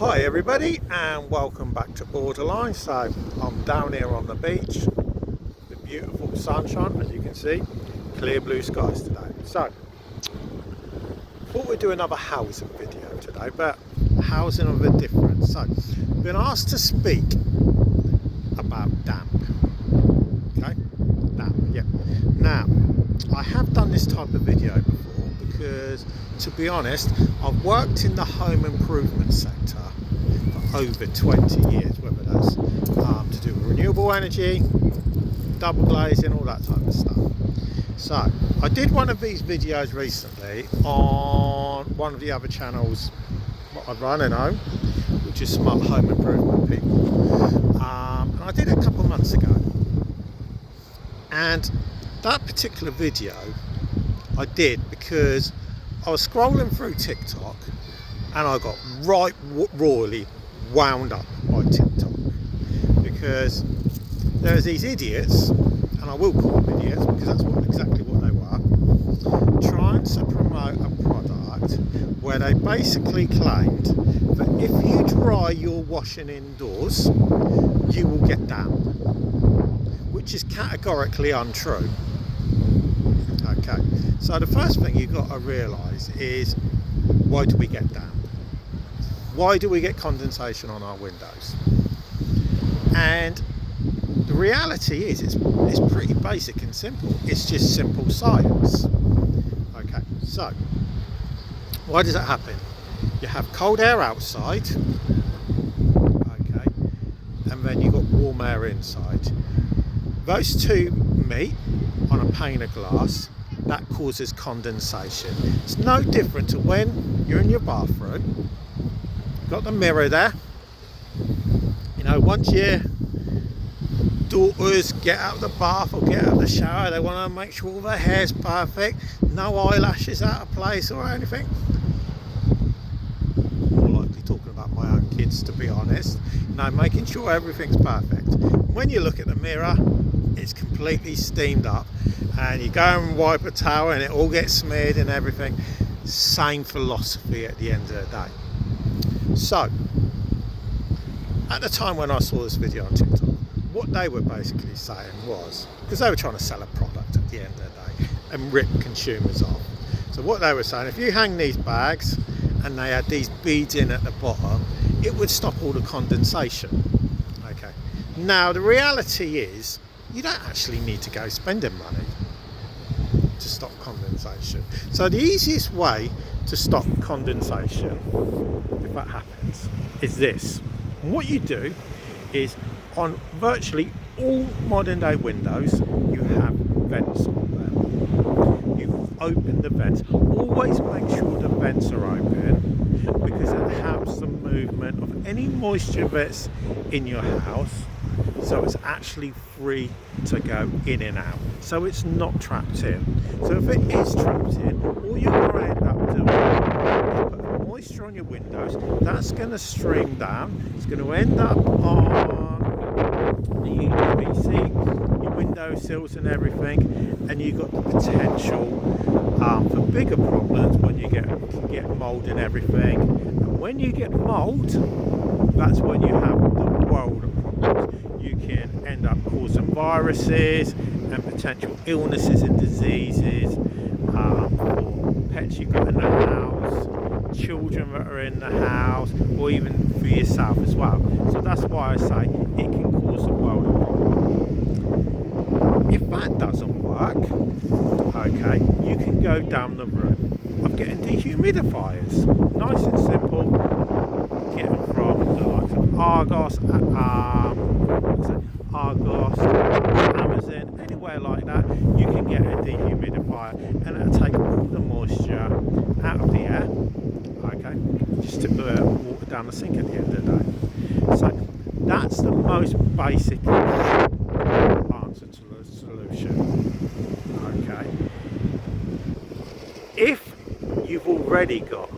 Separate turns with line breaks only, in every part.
Hi everybody and welcome back to Borderline. So I'm down here on the beach with beautiful sunshine, as you can see, clear blue skies today. So thought we'd do another housing video today, but housing of a different. So I've been asked to speak about damp. Okay, damp, yeah. Now I have done this type of video before because, to be honest, I've worked in the home improvement sector for over 20 years, whether that's to do with renewable energy, double glazing, all that type of stuff. So I did one of these videos recently on one of the other channels that I run at home, which is Smart Home Improvement People, and I did it a couple of months ago. And that particular video I did because I was scrolling through TikTok and I got right royally wound up by TikTok, because there's these idiots, and I will call them idiots because that's exactly what they were, trying to promote a product where they basically claimed that if you dry your washing indoors, you will get damp, which is categorically untrue. Okay, so the first thing you've got to realise is, why do we get damp? Why do we get condensation on our windows? And the reality is it's pretty basic and simple. It's just simple science. Okay, so why does that happen? You have cold air outside, okay, and then you've got warm air inside. Those two meet on a pane of glass. That causes condensation. It's no different to when you're in your bathroom, you've got the mirror there. You know, once your daughters get out of the bath or get out of the shower, they want to make sure all their hair's perfect, no eyelashes out of place or anything. More likely talking about my own kids, to be honest. You know, making sure everything's perfect. When you look at the mirror, it's completely steamed up, and you go and wipe a towel and it all gets smeared and everything. Same philosophy at the end of the day. So at the time when I saw this video on TikTok, what they were basically saying was, because they were trying to sell a product at the end of the day and rip consumers off. So what they were saying, if you hang these bags and they had these beads in at the bottom, it would stop all the condensation. Okay. Now the reality is, you don't actually need to go spending money to stop condensation. So the easiest way to stop condensation, if that happens, is this. And what you do is, on virtually all modern day windows, you have vents on them. You open the vents. Always make sure the vents are open, because it helps the movement of any moisture that's in your house, so it's actually free to go in and out, so it's not trapped in. So if it is trapped in, all you're going to end up doing is put moisture on your windows. That's going to stream down, it's going to end up on the UPVC, your window sills and everything, and you've got the potential for bigger problems when you get mould and everything. And when you get mould, that's when you have the world of problems. You can end up causing viruses and potential illnesses and diseases for pets you've got in the house, children that are in the house, or even for yourself as well. So that's why I say it can cause the world of problems. If that doesn't work, okay, you can go down the route of getting dehumidifiers. Nice and simple. Get them from the likes of Argos, Amazon, anywhere like that. You can get a dehumidifier, and it'll take all the moisture out of the air. Okay, just tip the water down the sink at the end of the day. So that's the most basic answer to the solution. Okay, if you've already got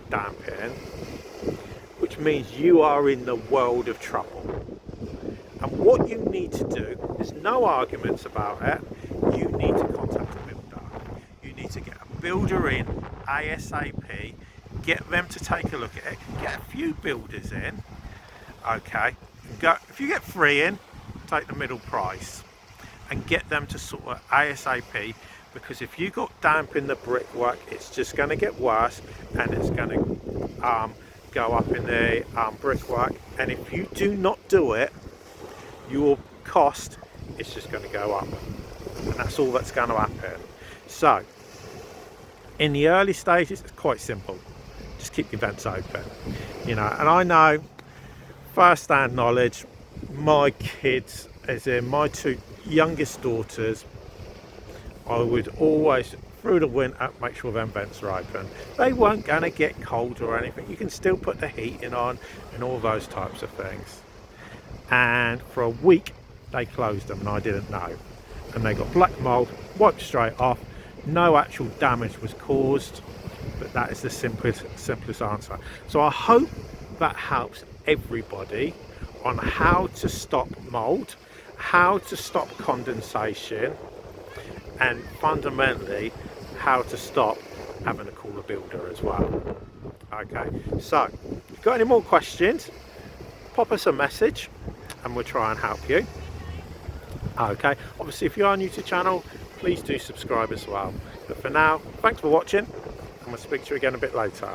damp in, which means you are in the world of trouble. And what you need to do, there's no arguments about it, you need to contact a builder. You need to get a builder in ASAP get them to take a look at it, get a few builders in, okay, if you get 3 in, take the middle price and get them to sort of ASAP, because if you got damp in the brickwork, it's just going to get worse, and it's going to go up in the brickwork, and if you do not do it, your cost is just going to go up, and that's all that's going to happen. So in the early stages, it's quite simple. Just keep your vents open, you know. And I know first-hand knowledge, my kids, as in my 2 youngest daughters, I would always, through the winter, make sure them vents are open. They weren't going to get cold or anything. You can still put the heating on and all those types of things. And for a week, they closed them, and I didn't know. And they got black mould, wiped straight off. No actual damage was caused, but that is the simplest answer. So I hope that helps everybody on how to stop mould, how to stop condensation, and fundamentally how to stop having a cooler builder as well. Okay, so if you've got any more questions, pop us a message and we'll try and help you. Okay, obviously if you are new to the channel, please do subscribe as well. But for now, thanks for watching, and we'll speak to you again a bit later.